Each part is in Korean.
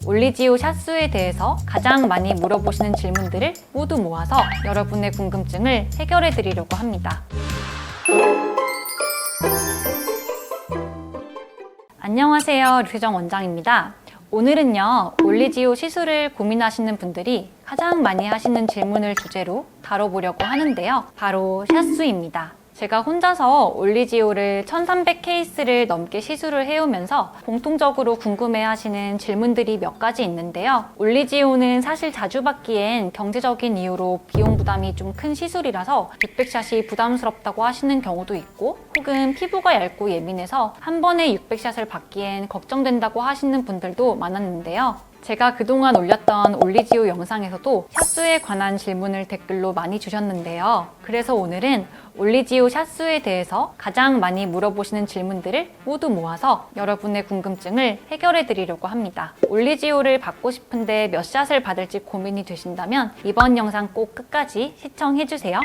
올리지오 샷수에 대해서 가장 많이 물어보시는 질문들을 모두 모아서 여러분의 궁금증을 해결해 드리려고 합니다. 안녕하세요, 류세정 원장입니다. 오늘은요, 올리지오 시술을 고민하시는 분들이 가장 많이 하시는 질문을 주제로 다뤄보려고 하는데요. 바로 샷수입니다. 제가 혼자서 올리지오를 1300 케이스를 넘게 시술을 해오면서 공통적으로 궁금해하시는 질문들이 몇 가지 있는데요. 올리지오는 사실 자주 받기엔 경제적인 이유로 비용 부담이 좀 큰 시술이라서 600샷이 부담스럽다고 하시는 경우도 있고, 혹은 피부가 얇고 예민해서 한 번에 600샷을 받기엔 걱정된다고 하시는 분들도 많았는데요. 제가 그동안 올렸던 올리지오 영상에서도 샷수에 관한 질문을 댓글로 많이 주셨는데요. 그래서 오늘은 올리지오 샷수에 대해서 가장 많이 물어보시는 질문들을 모두 모아서 여러분의 궁금증을 해결해 드리려고 합니다. 올리지오를 받고 싶은데 몇 샷을 받을지 고민이 되신다면 이번 영상 꼭 끝까지 시청해 주세요.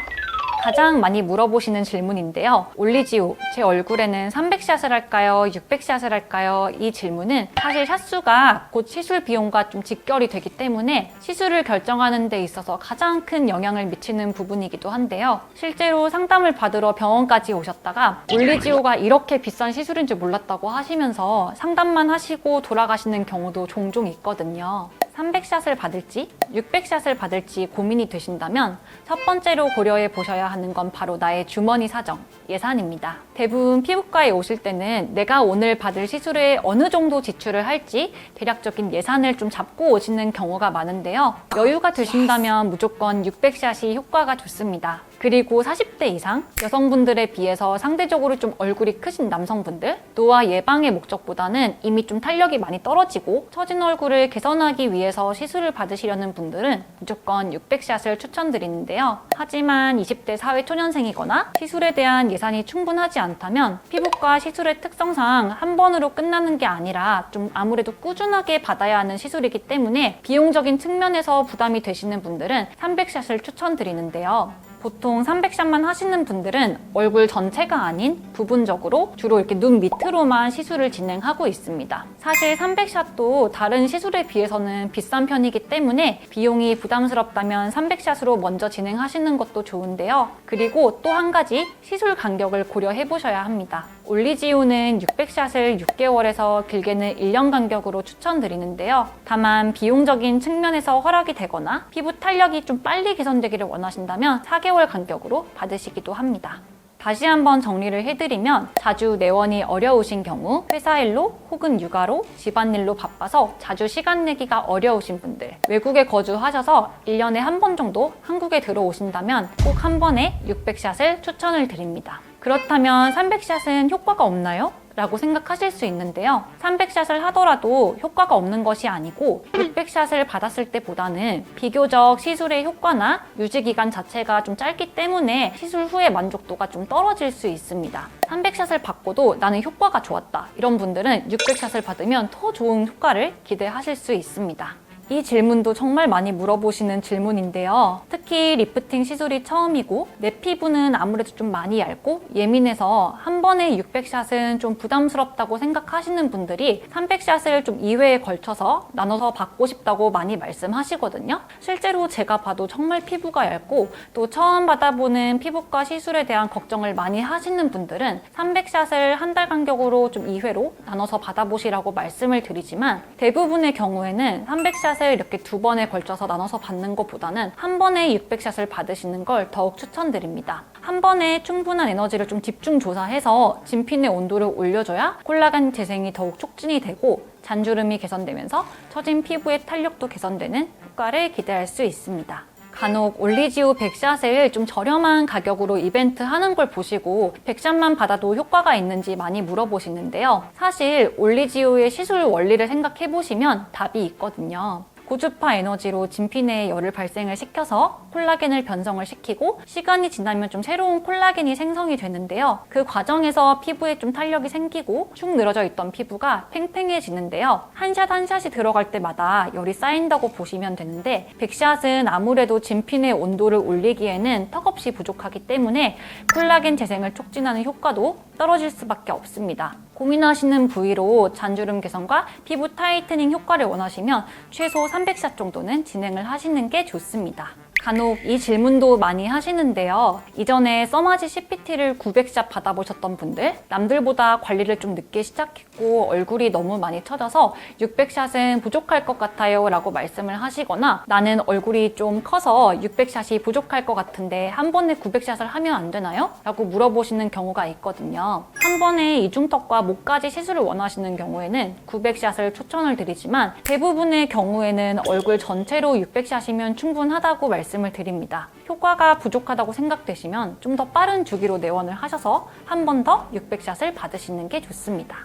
가장 많이 물어보시는 질문인데요. 올리지오, 제 얼굴에는 300샷을 할까요? 600샷을 할까요? 이 질문은 사실 샷수가 곧 시술 비용과 좀 직결이 되기 때문에 시술을 결정하는 데 있어서 가장 큰 영향을 미치는 부분이기도 한데요. 실제로 상담을 받으러 병원까지 오셨다가 올리지오가 이렇게 비싼 시술인 줄 몰랐다고 하시면서 상담만 하시고 돌아가시는 경우도 종종 있거든요. 300샷을 받을지 600샷을 받을지 고민이 되신다면 첫 번째로 고려해 보셔야 하는 건 바로 나의 주머니 사정, 예산입니다. 대부분 피부과에 오실 때는 내가 오늘 받을 시술에 어느 정도 지출을 할지 대략적인 예산을 좀 잡고 오시는 경우가 많은데요. 여유가 되신다면 무조건 600샷이 효과가 좋습니다. 그리고 40대 이상 여성분들에 비해서 상대적으로 좀 얼굴이 크신 남성분들, 노화 예방의 목적보다는 이미 좀 탄력이 많이 떨어지고 처진 얼굴을 개선하기 위해서 시술을 받으시려는 분들은 무조건 600샷을 추천드리는데요. 하지만 20대 사회초년생이거나 시술에 대한 예산이 충분하지 않다면 피부과 시술의 특성상 한 번으로 끝나는 게 아니라 좀 아무래도 꾸준하게 받아야 하는 시술이기 때문에 비용적인 측면에서 부담이 되시는 분들은 300샷을 추천드리는데요. 보통 300샷만 하시는 분들은 얼굴 전체가 아닌 부분적으로 주로 이렇게 눈 밑으로만 시술을 진행하고 있습니다. 사실 300샷도 다른 시술에 비해서는 비싼 편이기 때문에 비용이 부담스럽다면 300샷으로 먼저 진행하시는 것도 좋은데요. 그리고 또 한 가지 시술 간격을 고려해 보셔야 합니다. 올리지오는 600샷을 6개월에서 길게는 1년 간격으로 추천드리는데요. 다만 비용적인 측면에서 허락이 되거나 피부 탄력이 좀 빨리 개선되기를 원하신다면 4개월 간격으로 받으시기도 합니다. 다시 한번 정리를 해드리면 자주 내원이 어려우신 경우, 회사 일로 혹은 육아로 집안일로 바빠서 자주 시간 내기가 어려우신 분들, 외국에 거주하셔서 1년에 한 번 정도 한국에 들어오신다면 꼭 한 번에 600샷을 추천을 드립니다. 그렇다면 300샷은 효과가 없나요? 라고 생각하실 수 있는데요. 300샷을 하더라도 효과가 없는 것이 아니고 600샷을 받았을 때보다는 비교적 시술의 효과나 유지기간 자체가 좀 짧기 때문에 시술 후의 만족도가 좀 떨어질 수 있습니다. 300샷을 받고도 나는 효과가 좋았다. 이런 분들은 600샷을 받으면 더 좋은 효과를 기대하실 수 있습니다. 이 질문도 정말 많이 물어보시는 질문인데요. 특히 리프팅 시술이 처음이고 내 피부는 아무래도 좀 많이 얇고 예민해서 한 번에 600샷은 좀 부담스럽다고 생각하시는 분들이 300샷을 좀 2회에 걸쳐서 나눠서 받고 싶다고 많이 말씀하시거든요. 실제로 제가 봐도 정말 피부가 얇고 또 처음 받아보는 피부과 시술에 대한 걱정을 많이 하시는 분들은 300샷을 한 달 간격으로 좀 2회로 나눠서 받아보시라고 말씀을 드리지만 대부분의 경우에는 300샷 이렇게 2번에 걸쳐서 나눠서 받는 것보다는 한 번에 600샷을 받으시는 걸 더욱 추천드립니다. 한 번에 충분한 에너지를 좀 집중 조사해서 진피의 온도를 올려줘야 콜라겐 재생이 더욱 촉진이 되고 잔주름이 개선되면서 처진 피부의 탄력도 개선되는 효과를 기대할 수 있습니다. 간혹 올리지오 100샷을 좀 저렴한 가격으로 이벤트 하는 걸 보시고 100샷만 받아도 효과가 있는지 많이 물어보시는데요. 사실 올리지오의 시술 원리를 생각해 보시면 답이 있거든요. 고주파 에너지로 진피 내에 열을 발생을 시켜서 콜라겐을 변성을 시키고 시간이 지나면 좀 새로운 콜라겐이 생성이 되는데요. 그 과정에서 피부에 좀 탄력이 생기고 축 늘어져 있던 피부가 팽팽해지는데요. 한 샷 한 샷이 들어갈 때마다 열이 쌓인다고 보시면 되는데 100샷은 아무래도 진피 내 온도를 올리기에는 턱없이 부족하기 때문에 콜라겐 재생을 촉진하는 효과도 떨어질 수밖에 없습니다. 고민하시는 부위로 잔주름 개선과 피부 타이트닝 효과를 원하시면 최소 300샷 정도는 진행을 하시는 게 좋습니다. 간혹 이 질문도 많이 하시는데요. 이전에 써마지 CPT를 900샷 받아보셨던 분들, 남들보다 관리를 좀 늦게 시작했고 얼굴이 너무 많이 처져서 600샷은 부족할 것 같아요 라고 말씀을 하시거나, 나는 얼굴이 좀 커서 600샷이 부족할 것 같은데 한 번에 900샷을 하면 안 되나요? 라고 물어보시는 경우가 있거든요. 한 번에 이중턱과 목까지 시술을 원하시는 경우에는 900샷을 추천을 드리지만, 대부분의 경우에는 얼굴 전체로 600샷이면 충분하다고 말씀을 드립니다. 효과가 부족하다고 생각되시면 좀 더 빠른 주기로 내원을 하셔서 한 번 더 600샷을 받으시는 게 좋습니다.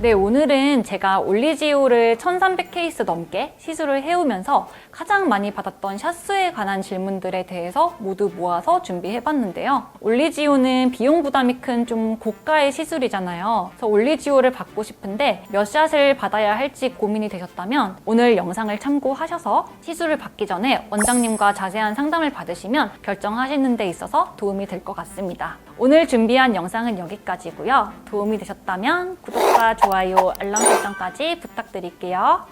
네, 오늘은 제가 올리지오를 1300케이스 넘게 시술을 해오면서 가장 많이 받았던 샷수에 관한 질문들에 대해서 모두 모아서 준비해봤는데요. 올리지오는 비용 부담이 큰 좀 고가의 시술이잖아요. 그래서 올리지오를 받고 싶은데 몇 샷을 받아야 할지 고민이 되셨다면 오늘 영상을 참고하셔서 시술을 받기 전에 원장님과 자세한 상담을 받으시면 결정하시는 데 있어서 도움이 될 것 같습니다. 오늘 준비한 영상은 여기까지고요. 도움이 되셨다면 구독과 좋아요, 알람 설정까지 부탁드릴게요.